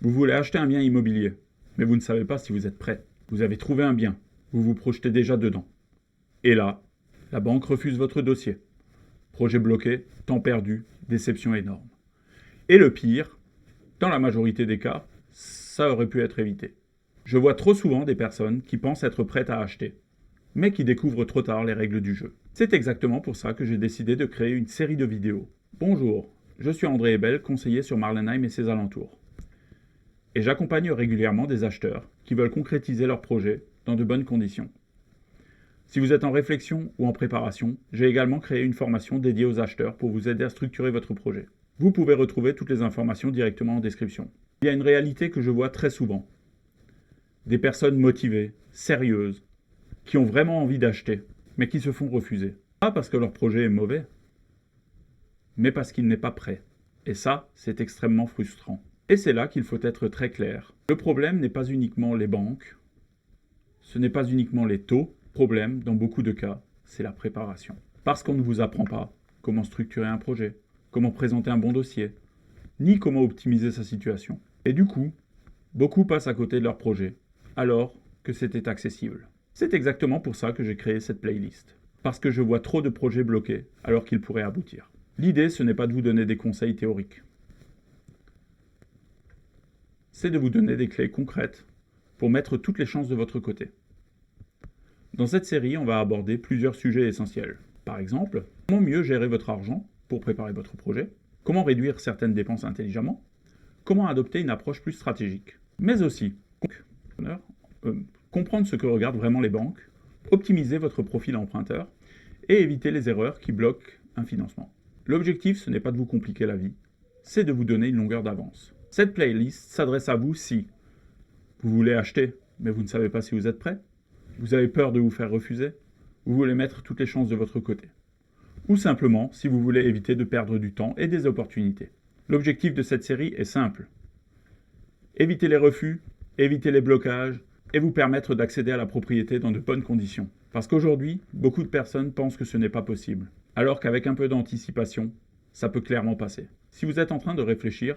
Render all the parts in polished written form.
Vous voulez acheter un bien immobilier, mais vous ne savez pas si vous êtes prêt. Vous avez trouvé un bien, vous vous projetez déjà dedans. Et là, la banque refuse votre dossier. Projet bloqué, temps perdu, déception énorme. Et le pire, dans la majorité des cas, ça aurait pu être évité. Je vois trop souvent des personnes qui pensent être prêtes à acheter, mais qui découvrent trop tard les règles du jeu. C'est exactement pour ça que j'ai décidé de créer une série de vidéos. Bonjour, je suis André Ebel, conseiller sur Marlenheim et ses alentours. Et j'accompagne régulièrement des acheteurs qui veulent concrétiser leurs projets dans de bonnes conditions. Si vous êtes en réflexion ou en préparation, j'ai également créé une formation dédiée aux acheteurs pour vous aider à structurer votre projet. Vous pouvez retrouver toutes les informations directement en description. Il y a une réalité que je vois très souvent. Des personnes motivées, sérieuses, qui ont vraiment envie d'acheter, mais qui se font refuser. Pas parce que leur projet est mauvais, mais parce qu'il n'est pas prêt. Et ça, c'est extrêmement frustrant. Et c'est là qu'il faut être très clair. Le problème n'est pas uniquement les banques, ce n'est pas uniquement les taux. Le problème, dans beaucoup de cas, c'est la préparation. Parce qu'on ne vous apprend pas comment structurer un projet, comment présenter un bon dossier, ni comment optimiser sa situation. Et du coup, beaucoup passent à côté de leur projet, alors que c'était accessible. C'est exactement pour ça que j'ai créé cette playlist. Parce que je vois trop de projets bloqués alors qu'ils pourraient aboutir. L'idée, ce n'est pas de vous donner des conseils théoriques. C'est de vous donner des clés concrètes pour mettre toutes les chances de votre côté. Dans cette série, on va aborder plusieurs sujets essentiels. Par exemple, comment mieux gérer votre argent pour préparer votre projet, comment réduire certaines dépenses intelligemment, comment adopter une approche plus stratégique, mais aussi comprendre ce que regardent vraiment les banques, optimiser votre profil emprunteur et éviter les erreurs qui bloquent un financement. L'objectif, ce n'est pas de vous compliquer la vie, c'est de vous donner une longueur d'avance. Cette playlist s'adresse à vous si vous voulez acheter, mais vous ne savez pas si vous êtes prêt, vous avez peur de vous faire refuser, vous voulez mettre toutes les chances de votre côté, ou simplement si vous voulez éviter de perdre du temps et des opportunités. L'objectif de cette série est simple. Éviter les refus, éviter les blocages et vous permettre d'accéder à la propriété dans de bonnes conditions. Parce qu'aujourd'hui, beaucoup de personnes pensent que ce n'est pas possible, alors qu'avec un peu d'anticipation, ça peut clairement passer. Si vous êtes en train de réfléchir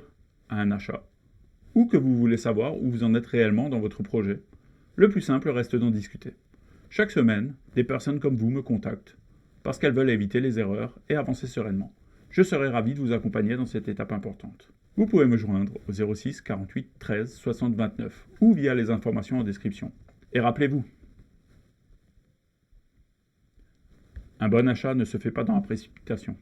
à un achat, ou que vous voulez savoir où vous en êtes réellement dans votre projet, le plus simple reste d'en discuter. Chaque semaine, des personnes comme vous me contactent parce qu'elles veulent éviter les erreurs et avancer sereinement. Je serai ravi de vous accompagner dans cette étape importante. Vous pouvez me joindre au 06 48 13 60 29 ou via les informations en description. Et rappelez-vous, un bon achat ne se fait pas dans la précipitation.